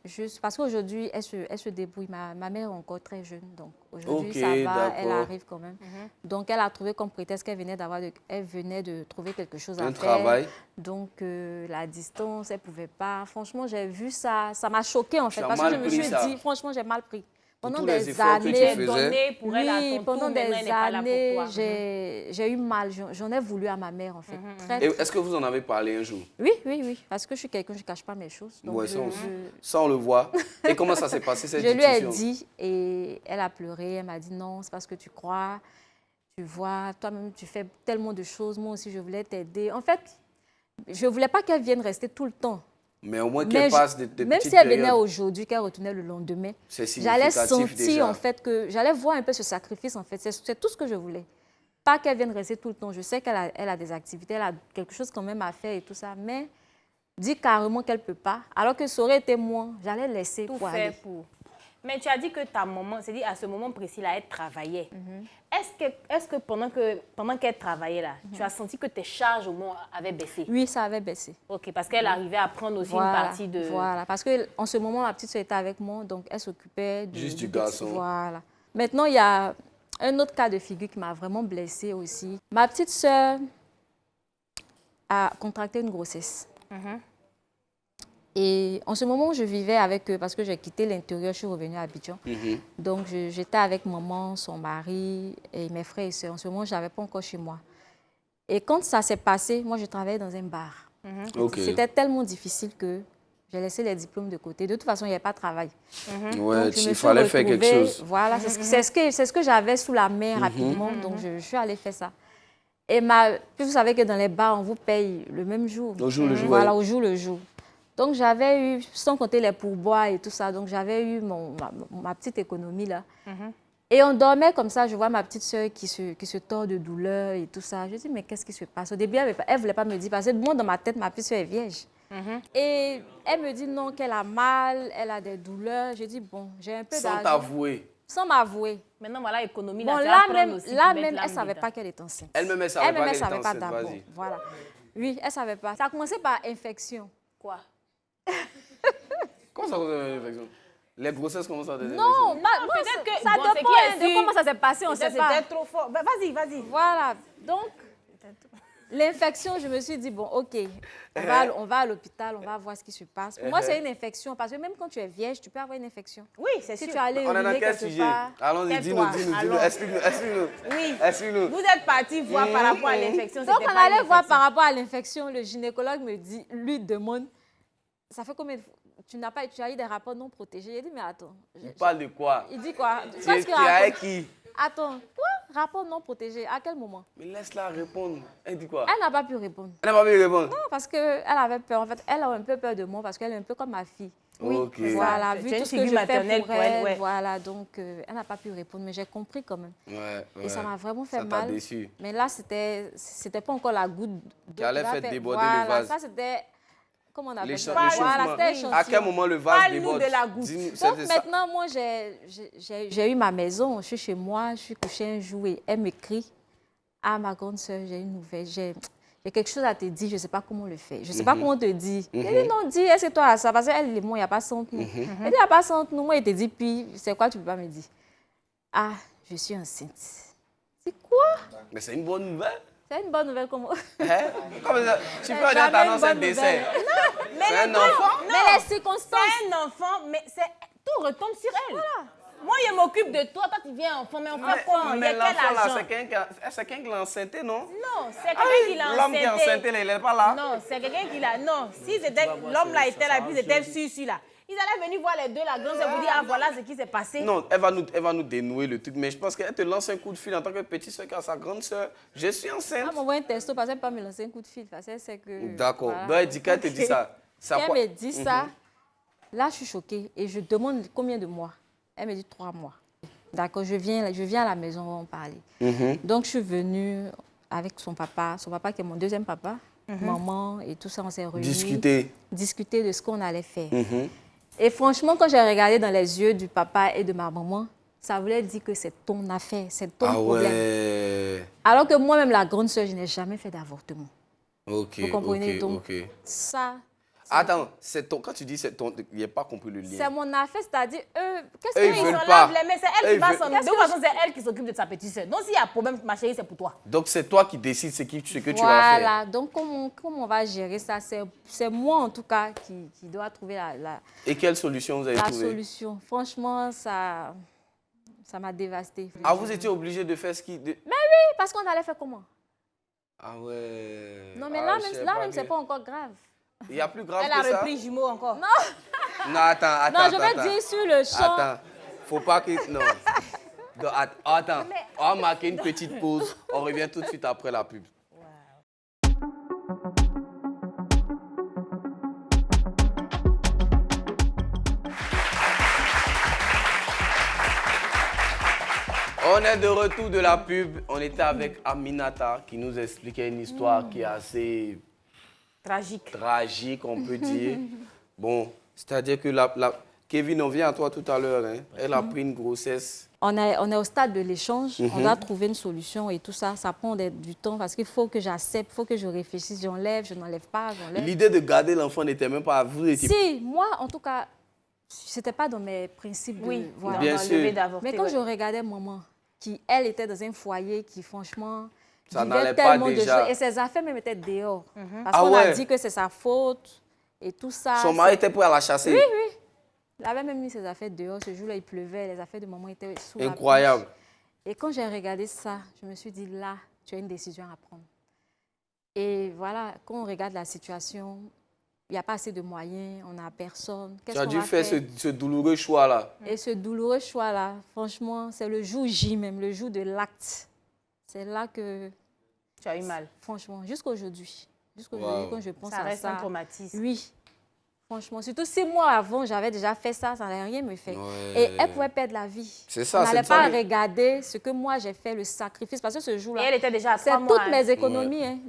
Juste parce qu'aujourd'hui, elle se débrouille. Ma mère est encore très jeune, donc aujourd'hui, Ok, ça va, elle d'accord. arrive quand même. Donc, elle a trouvé comme prétexte qu'elle venait de trouver quelque chose à Un faire. travail. Donc, la distance, elle ne pouvait pas. Franchement, j'ai vu ça, ça m'a choquée en fait. Tu as Parce que mal je me pris suis ça. dit, franchement, j'ai mal pris. Pendant tous les des efforts que tu années, faisais. Donné pour elle à oui, ton pendant tour, maintenant, elle des n'est pas là pour années, toi. j'ai eu mal. J'en ai voulu à ma mère en fait. Très, Et est-ce que vous en avez parlé un jour? oui, oui, oui. Parce que je suis quelqu'un, je ne cache pas mes choses. Donc Ouais, ça, on le voit. Et comment ça s'est passé, cette je lui ai discussion? dit et elle a pleuré. Elle m'a dit non, c'est parce que tu crois. Tu vois, toi-même, tu fais tellement de choses. Moi aussi, je voulais t'aider. En fait, je ne voulais pas qu'elle vienne rester tout le temps. Mais au moins qu'elle passe des même petites si elle venait périodes. aujourd'hui, qu'elle retournait le lendemain, C'est j'allais significatif sentir déjà. en fait que j'allais voir un peu ce sacrifice en fait. C'est tout ce que je voulais. Pas qu'elle vienne rester tout le temps. Je sais qu'elle a des activités, elle a quelque chose quand même à faire et tout ça, mais dit carrément qu'elle ne peut pas. Alors que ça aurait été moi, j'allais laisser Tout pour fait aller. pour. Mais tu as dit que ta maman, c'est-à-dire à ce moment précis là, elle travaillait. Est-ce que pendant qu'elle travaillait là, tu as senti que tes charges au moins avaient baissé? Oui, ça avait baissé. Ok, parce qu'elle arrivait à prendre aussi une partie de... Voilà, parce qu'en ce moment, ma petite soeur était avec moi, donc elle s'occupait Juste du petit. garçon. Voilà. Maintenant, il y a un autre cas de figure qui m'a vraiment blessée aussi. Ma petite soeur a contracté une grossesse. Et en ce moment, je vivais avec eux parce que j'ai quitté l'intérieur, je suis revenue à Abidjan. Donc, j'étais avec maman, son mari et mes frères et sœurs. En ce moment, je n'avais pas encore chez moi. Et quand ça s'est passé, moi, je travaillais dans un bar. Ok. C'était tellement difficile que j'ai laissé les diplômes de côté. De toute façon, il n'y avait pas de travail. Ouais, Donc, je me il suis fallait faire quelque retrouvée, chose. Voilà, c'est ce que j'avais sous la main rapidement. Donc, je suis allée faire ça. Et puis vous savez que dans les bars, on vous paye le même jour. Au jour le jour. Voilà, ouais. au jour le jour. Donc, j'avais eu, sans compter les pourboires et tout ça, donc j'avais eu ma petite économie là. Et on dormait comme ça, je vois ma petite soeur qui se tord de douleur et tout ça. Je dis, mais qu'est-ce qui se passe? Au début, elle ne voulait pas me dire, parce que moi, dans ma tête, ma petite soeur est vierge. Et elle me dit non, qu'elle a mal, elle a des douleurs. Je dis, bon, j'ai un peu d'argent. Sans t'avouer. Sans m'avouer. Maintenant, voilà, l'économie, Bon, tu vas là prendre même, aussi, là mettre même l'âme elle ne savait dedans. pas qu'elle est enceinte. Elle-même, elle savait pas qu'elle était savait pas enceinte, d'abord. vas-y. Voilà. Oui, elle ne savait pas. Ça a commencé par infection. Quoi? Comment ça commence à infection? Les grossesses commencent à devenir Non, peut-être que ça bon, ce dépend qui est de sûr, comment ça s'est passé, on ne sait C'était pas. trop fort. Bah, vas-y, vas-y. Voilà, donc l'infection, je me suis dit, bon, ok, on va à l'hôpital, on va voir ce qui se passe. Pour moi, c'est une infection, parce que même quand tu es vierge, tu peux avoir une infection. Oui, c'est Si sûr. tu allais On est dans uriner quel quelque sujet? part... Allons-y, dis-nous, Allons. explique-nous. Oui. Explique-nous. Vous êtes partis voir par rapport à l'infection. Donc, c'était on pas une allait voir infection. par rapport à l'infection, le gynécologue lui demande, ça fait combien de fois? Tu as eu des rapports non protégés. J'ai dit, mais attends. Tu parles de quoi? Il dit quoi? Tu es avec qui? Attends, quoi? Rapport non protégé, à quel moment? Mais laisse-la répondre. Elle dit quoi? Elle n'a pas pu répondre. Elle n'a pas pu répondre. Non, parce qu'elle avait peur. En fait, elle a un peu peur de moi parce qu'elle est un peu comme ma fille. Oui, ok. Voilà, Tu vu es une tout ce que figure je fais maternelle pour pour elle, elle, ouais. voilà, donc elle n'a pas pu répondre, mais j'ai compris quand même. Ouais. Et ça m'a vraiment fait Ça t'a mal. déçu. Mais là, c'était pas encore la goutte Qui allait d'eau faire fait- déborder voilà, le vase. Ça, c'était, comment on appelle ça? L'échauffement. Voilà, c'était À échantillon. quel moment le vase Parle-nous déborde? de la goutte. Dis-nous, Donc c'était ça. maintenant, moi, j'ai eu ma maison, je suis chez moi, je suis couchée un jour et elle m'écrit, ah, ma grande soeur, j'ai une nouvelle, j'ai quelque chose à te dire, je ne sais pas comment le faire, je ne sais pas comment te dire. Elle dit, non, dis, est-ce que toi, à ça, parce qu'elle et moi, il n'y a pas ça entre nous. Elle dit, il n'y a pas ça entre nous, moi, elle te dit, puis, c'est quoi, tu ne peux pas me dire? Ah, je suis enceinte. C'est quoi? Mais c'est une bonne nouvelle. C'est une bonne nouvelle comment? Hein? Comme ça, tu peux dire jamais t'annonces une un bonne décès. Mais C'est un les enfant. deux, Mais les non. circonstances... C'est un enfant, mais tout retombe sur elle. Moi, je m'occupe de toi, toi, tu viens enfant, mais on fait comment? Il y Mais a quel l'enfant là, argent? c'est quelqu'un qui l'a enceinté, non? Non, c'est quelqu'un Ah qui oui, l'a l'homme qui est enceinté, là, il n'est pas là. Non, c'est quelqu'un qui l'a... Non, si c'était l'homme là était là, puis c'était celui là. Ils allaient venir voir les deux, la grande, et vous dire, ah, voilà ce qui s'est passé. Non, elle va nous dénouer le truc, mais je pense qu'elle te lance un coup de fil en tant que petite soeur qui a sa grande soeur. Je suis enceinte. Elle m'envoie un texto parce qu'elle ne peut pas me lancer un coup de fil, parce qu'elle sait que... D'accord. voilà. Donc elle dit qu'elle te dit ça. Ça Elle quoi? me dit ça, là, je suis choquée et je demande combien de mois. Elle me dit 3 mois. D'accord, je viens à la maison, on va en parler. Donc, je suis venue avec son papa qui est mon deuxième papa, maman et tout ça, on s'est réunis. Discuter de ce qu'on allait faire. Et franchement, quand j'ai regardé dans les yeux du papa et de ma maman, ça voulait dire que c'est ton affaire, c'est ton problème. Ouais. Alors que moi-même, la grande sœur, je n'ai jamais fait d'avortement. Ok, Vous comprenez? ok, Donc, ok. ça... Attends, quand tu dis c'est ton... Il n'y a pas compris le lien. C'est mon affaire, c'est-à-dire, qu'est-ce Eux, qu'ils ils veulent Ils pas. s'enlèvent les mains, c'est elle qui va s'en... De Qu'est-ce toute que façon, c'est elle qui s'occupe de sa petite sœur. Donc, s'il y a un problème, ma chérie, c'est pour toi. Donc, c'est toi qui décides ce que tu vas faire. Voilà, donc comment on va gérer ça? C'est moi, en tout cas, qui dois trouver Et quelle solution vous avez trouvée? La solution. Franchement, ça m'a dévastée. Ah, vous étiez obligé de faire ce qui... Mais oui, parce qu'on allait faire comment? Ah ouais... Non, mais ah, là même, c'est pas encore grave. Il y a plus grave Elle que ça? a repris jumeau encore. Non, attends. Non, je vais dire sur le champ. Attends, faut pas que... Non. Donc, attends, on va marquer une petite pause. On revient tout de suite après la pub. On est de retour de la pub. On était avec Aminata qui nous expliquait une histoire qui est assez... Tragique, on peut dire. Bon, c'est-à-dire que Kevin, on vient à toi tout à l'heure. Hein. Elle a pris une grossesse. On est au stade de l'échange. On doit trouver une solution et tout ça. Ça prend du temps parce qu'il faut que j'accepte, il faut que je réfléchisse. J'enlève, je n'enlève pas, j'enlève. L'idée de garder l'enfant n'était même pas à vous. Si, moi, en tout cas, ce n'était pas dans mes principes. Oui, voilà. bien sûr. Mais quand je regardais maman, qui, elle, était dans un foyer qui, franchement... Ça vivait n'allait pas tellement de déjà. choses. Et ses affaires même étaient dehors. Parce Ah qu'on a ouais. dit que c'est sa faute et tout ça. Son mari était prêt à la chasser. Oui, oui. Il avait même mis ses affaires dehors. Ce jour-là, il pleuvait. Les affaires de maman étaient sous la Incroyable. pluie. Et quand j'ai regardé ça, je me suis dit, là, tu as une décision à prendre. Et voilà, quand on regarde la situation, il n'y a pas assez de moyens, on n'a personne. Tu as dû faire ce douloureux choix-là. Et ce douloureux choix-là, franchement, c'est le jour J même, le jour de l'acte. C'est là que... Tu as eu mal. Franchement, jusqu'aujourd'hui. Jusqu'aujourd'hui, quand je pense à ça... Ça reste un traumatisme. Oui. Franchement, surtout 6 mois avant, j'avais déjà fait ça, ça n'allait rien me faire. Ouais. Et elle pouvait perdre la vie. C'est ça, on n'allait c'est ça. pas regarder ce que moi j'ai fait, le sacrifice, parce que ce jour-là... Et elle était déjà à 3 c'est mois. toutes mes économies hein,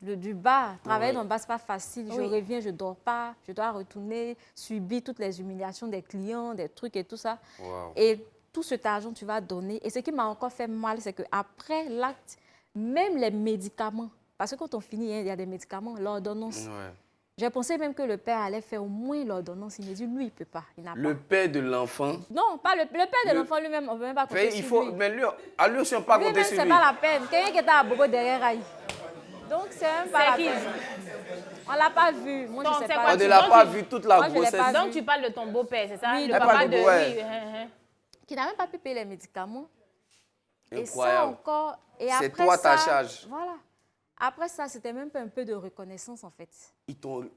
du bar. Travailler dans le bar, ce n'est pas facile. Oui. Je reviens, je ne dors pas. Je dois retourner, subir toutes les humiliations des clients, des trucs et tout ça. Wow. Et tout cet argent, tu vas donner. Et ce qui m'a encore fait mal, c'est qu'après l'acte, même les médicaments, parce que quand on finit, hein, il y a des médicaments, l'ordonnance. Ouais. J'ai pensé même que le père allait faire au moins l'ordonnance. Il m'a dit, lui, il ne peut pas. Il n'a Le pas. père de l'enfant. Non, pas le père de l'enfant lui-même. On ne peut même pas compter Il sur faut, lui. mais lui, à lui aussi, on ne peut pas compter Lui-même, sur ce lui. n'est pas la peine. Quelqu'un qui était à Bobo derrière Aïe. Donc, c'est même pas la peine. On ne l'a pas vu. Moi, je sais pas. On ne l'a pas vu toute la Moi, je l'ai grossesse. pas vu. Donc, tu parles de ton beau-père, c'est ça? Oui, le de papa mon de... beau-père. Oui. Qui n'a même pas pu payer les médicaments. Et ça Incroyable. encore. Et C'est après toi ça, ta charge. Voilà. Après ça, c'était même pas un peu de reconnaissance, en fait. Ils t'ont...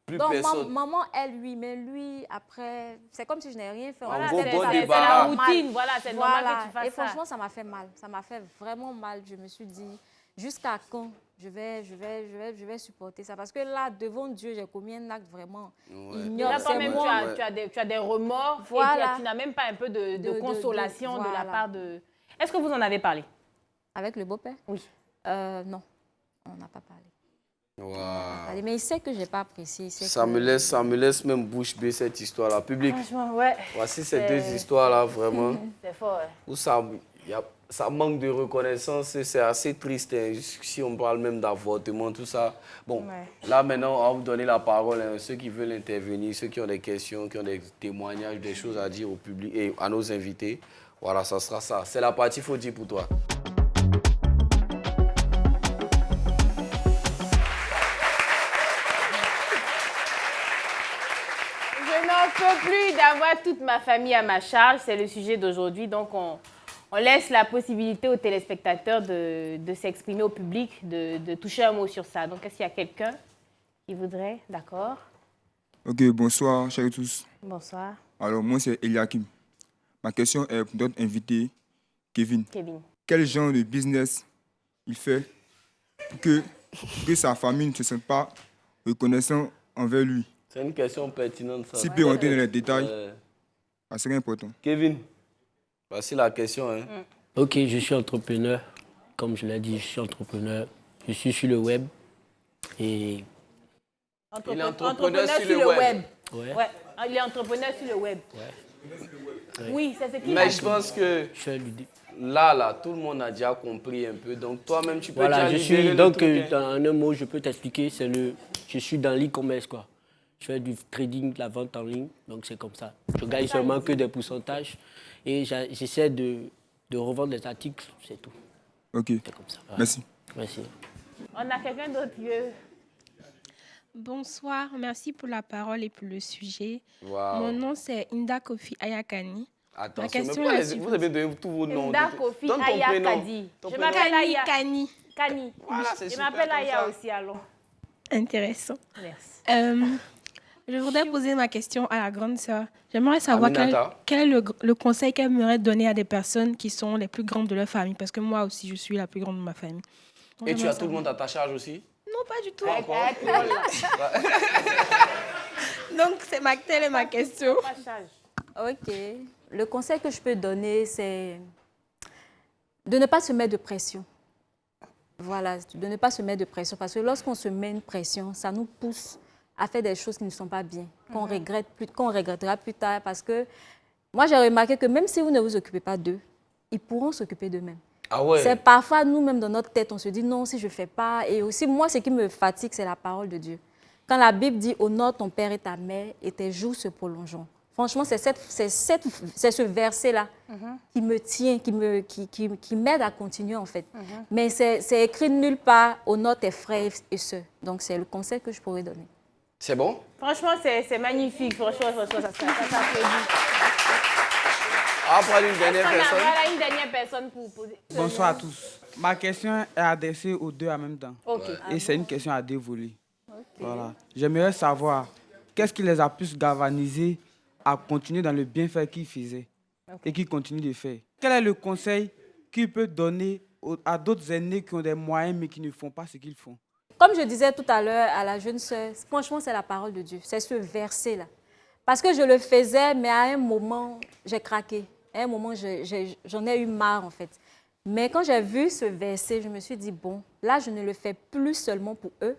Plus Donc, personne. maman, elle, oui, mais lui, après, c'est comme si je n'ai rien fait. Voilà, C'est bon ça, débat. c'est la normal. routine, voilà, c'est normal Voilà. que tu fasses Et ça. franchement, ça m'a fait mal. Ça m'a fait vraiment mal. Je me suis dit, jusqu'à quand je vais supporter ça? Parce que là, devant Dieu, j'ai commis un acte vraiment ignoble. Là, toi-même, C'est moi. tu as des remords Voilà. et tu n'as même pas un peu de consolation de la voilà. part de... Est-ce que vous en avez parlé? Avec le beau-père? Oui. Non, on n'a pas parlé. Wow. Allez, mais il sait que je n'ai pas apprécié. Ça me laisse même bouche bée cette histoire-là. Public, Franchement, ouais. voici ces deux histoires-là, vraiment, C'est fort, ouais. où ça manque de reconnaissance et c'est assez triste. Hein, si on parle même d'avortement, tout ça. Bon, là maintenant, on va vous donner la parole. Hein, ceux qui veulent intervenir, ceux qui ont des questions, qui ont des témoignages, des choses à dire au public et à nos invités. Voilà, ça sera ça. C'est la partie faut dire pour toi. Je n'en peux plus d'avoir toute ma famille à ma charge. C'est le sujet d'aujourd'hui. Donc, on laisse la possibilité aux téléspectateurs de s'exprimer au public, de toucher un mot sur ça. Donc, est-ce qu'il y a quelqu'un qui voudrait? D'accord. Ok, bonsoir, chers tous. Bonsoir. Alors, moi, c'est Eliakim. Ma question est pour notre invité, Kevin. Kevin. Quel genre de business il fait pour que sa famille ne se sente pas reconnaissant envers lui? C'est une question pertinente, ça. S'il peut rentrer dans les détails, ça serait important. Kevin, voici la question. Hein. Ok, je suis entrepreneur. Comme je l'ai dit, je suis entrepreneur. Je suis sur le web. Et Il est entrepreneur sur le web. ouais, Ouais. Il est entrepreneur sur le web. ouais. Oui, c'est ce qu'il a Mais dit. je pense que... Je fais du... là, tout le monde a déjà compris un peu. Donc, toi-même, tu peux Voilà, déjà je suis, libérer le donc, truc, hein. dans un mot, je peux t'expliquer, je suis dans l'e-commerce, quoi. Je fais du trading, de la vente en ligne, donc c'est comme ça. Je gagne seulement que des pourcentages et j'essaie de revendre des articles, c'est tout. Ok, C'est comme ça. Voilà. merci. Merci. On a quelqu'un d'autre vieux. Bonsoir, merci pour la parole et pour le sujet. Wow. Mon nom c'est Inda Kofi Ayakani. Attention, Ma question mais est la vous suivante. avez donné tous vos noms. Inda Kofi Donne ton Aya prénom. Kadi. Ton Je prénom. m'appelle Aya. Kani. Kani. Voilà, c'est Je super m'appelle comme Aya ça. aussi, alors. Intéressant. Merci. Je voudrais poser ma question à la grande sœur. J'aimerais savoir Aminata. quel est le conseil qu'elle aimerait donner à des personnes qui sont les plus grandes de leur famille, parce que moi aussi, je suis la plus grande de ma famille. Donc, Et tu j'aimerais as tout le savoir. monde à ta charge aussi? Non, pas du tout. Pas encore. Donc, telle est ma question. Ok. Le conseil que je peux donner, c'est de ne pas se mettre de pression. Voilà, de ne pas se mettre de pression. Parce que lorsqu'on se met une pression, ça nous pousse à faire des choses qui ne sont pas bien, qu'on regrettera plus tard. Parce que moi, j'ai remarqué que même si vous ne vous occupez pas d'eux, ils pourront s'occuper d'eux-mêmes. Ah ouais. C'est parfois nous-mêmes dans notre tête, on se dit non, si je ne fais pas. Et aussi, moi, ce qui me fatigue, c'est la parole de Dieu. Quand la Bible dit honore ton père et ta mère et tes jours se prolongeront. Franchement, c'est ce verset-là qui me tient, qui m'aide à continuer en fait. Mais c'est écrit nulle part, honore tes frères et sœurs. Donc, c'est le conseil que je pourrais donner. C'est bon? Franchement, c'est magnifique. Franchement, ça s'applaudit. On va prendre une dernière personne. Voilà une dernière personne pour vous poser. Bonsoir à tous. Ma question est adressée aux deux en même temps. Ok. Et c'est une question à deux volets. Voilà. J'aimerais savoir qu'est-ce qui les a plus galvanisés à continuer dans le bienfait qu'ils faisaient et qu'ils continuent de faire. Quel est le conseil qu'il peut donner à d'autres aînés qui ont des moyens mais qui ne font pas ce qu'ils font? Comme je disais tout à l'heure à la jeune sœur, franchement, c'est la parole de Dieu. C'est ce verset-là. Parce que je le faisais, mais à un moment, j'ai craqué. À un moment, j'en ai eu marre, en fait. Mais quand j'ai vu ce verset, je me suis dit, bon, là, je ne le fais plus seulement pour eux,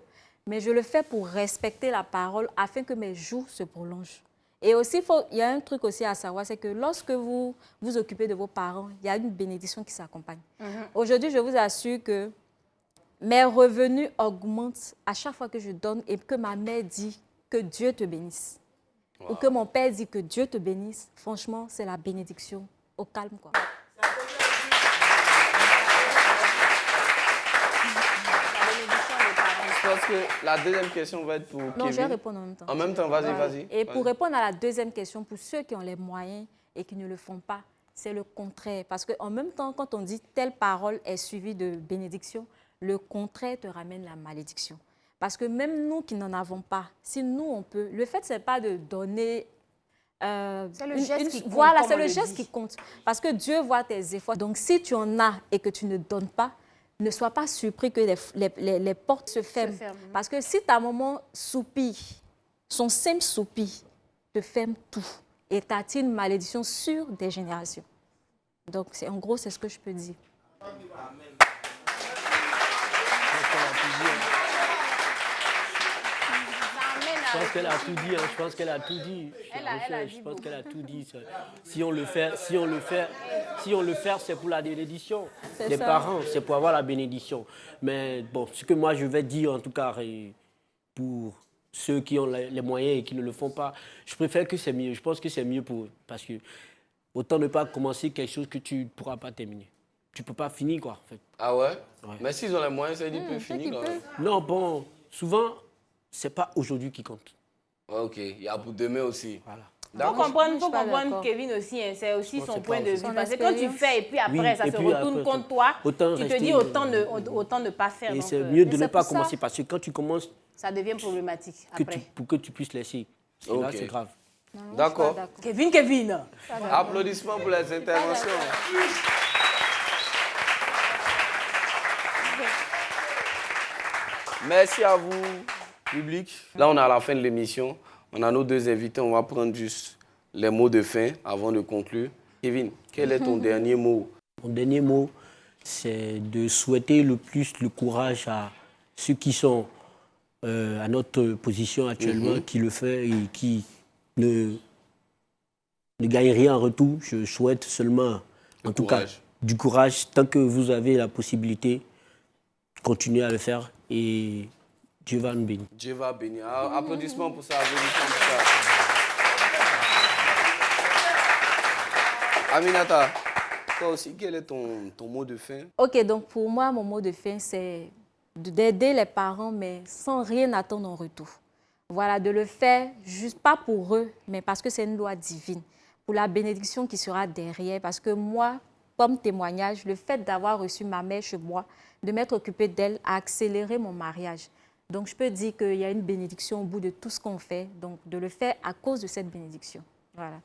mais je le fais pour respecter la parole afin que mes jours se prolongent. Et aussi, il y a un truc aussi à savoir, c'est que lorsque vous vous occupez de vos parents, il y a une bénédiction qui s'accompagne. Aujourd'hui, je vous assure que mes revenus augmentent à chaque fois que je donne et que ma mère dit que Dieu te bénisse. Ou que mon père dit que Dieu te bénisse. Franchement, c'est la bénédiction au calme, quoi. Je pense que la deuxième question va être pour Kevin. Non, je vais répondre en même temps. En même temps, vas-y. Et pour répondre à la deuxième question, pour ceux qui ont les moyens et qui ne le font pas, c'est le contraire. Parce qu'en même temps, quand on dit telle parole est suivie de bénédiction, le contraire te ramène la malédiction. Parce que même nous qui n'en avons pas, si nous on peut, le fait, ce n'est pas de donner... c'est le geste qui compte. Voilà, c'est le geste qui compte. Parce que Dieu voit tes efforts. Donc, si tu en as et que tu ne donnes pas, ne sois pas surpris que les portes se ferment. Parce que si ta maman soupire, son simple soupir te ferme tout et t'attire une malédiction sur des générations. Donc, en gros, c'est ce que je peux dire. Je pense qu'elle a tout dit. Je pense qu'elle a tout dit. Je pense qu'elle a tout dit. Si on le fait, c'est pour la bénédiction des parents, c'est pour avoir la bénédiction. Mais bon, ce que moi je vais dire en tout cas pour ceux qui ont les moyens et qui ne le font pas, je préfère que c'est mieux. Je pense que c'est mieux parce que autant ne pas commencer quelque chose que tu ne pourras pas terminer. Tu ne peux pas finir quoi. En fait. Ah ouais? Mais s'ils ont les moyens, ça dit qu'ils peuvent finir quand même. Non, bon, souvent, c'est pas aujourd'hui qui compte. Ok, il y a pour demain aussi. Voilà. Il faut comprendre Kevin aussi, hein, c'est aussi son point de vue. Parce que quand tu fais et puis après, ça se retourne contre toi, tu te dis autant ne pas faire. Et c'est mieux de ne pas commencer parce que quand tu commences, ça devient problématique après. Pour que tu puisses laisser. Là, c'est grave. D'accord. Kevin. Applaudissements pour les interventions. Merci à vous, public. Là, on est à la fin de l'émission. On a nos deux invités. On va prendre juste les mots de fin avant de conclure. Kevin, quel est ton dernier mot? Mon dernier mot, c'est de souhaiter le plus le courage à ceux qui sont à notre position actuellement, qui le font et qui ne gagnent rien en retour. Je souhaite seulement, en tout cas, du courage tant que vous avez la possibilité. Continuez à le faire et Dieu va nous bénir. Dieu va bénir. Applaudissements pour ça. Aminata, toi aussi, quel est ton mot de fin? Ok, donc pour moi, mon mot de fin, c'est d'aider les parents, mais sans rien attendre en retour. Voilà, de le faire juste pas pour eux, mais parce que c'est une loi divine. Pour la bénédiction qui sera derrière, parce que moi, comme témoignage, le fait d'avoir reçu ma mère chez moi, de m'être occupée d'elle, a accéléré mon mariage. Donc, je peux dire qu'il y a une bénédiction au bout de tout ce qu'on fait. Donc, de le faire à cause de cette bénédiction. Voilà.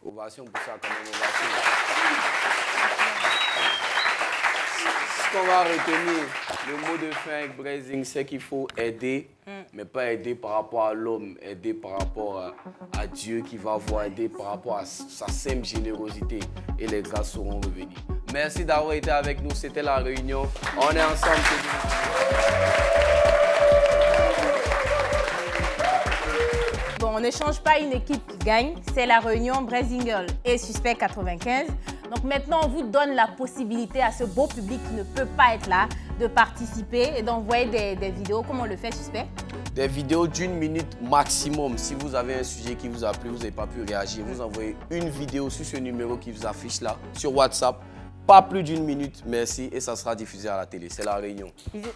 Ovation pour ça, quand même, ovation. Ce qu'on va retenir, le mot de fin avec Brazing, c'est qu'il faut aider, mais pas aider par rapport à l'homme, aider par rapport à Dieu qui va voir, aider par rapport à sa simple générosité et les grâces seront revenues. Merci d'avoir été avec nous, c'était la réunion. On est ensemble. Bon, on ne change pas une équipe qui gagne, c'est la réunion Brazing et Suspect 95. Donc maintenant, on vous donne la possibilité à ce beau public qui ne peut pas être là de participer et d'envoyer des vidéos. Comment on le fait, Suspect? Des vidéos d'1 minute maximum. Si vous avez un sujet qui vous a plu, vous n'avez pas pu réagir, vous envoyez une vidéo sur ce numéro qui vous affiche là, sur WhatsApp. Pas plus d'1 minute, merci, et ça sera diffusé à la télé. C'est la réunion. Bisous.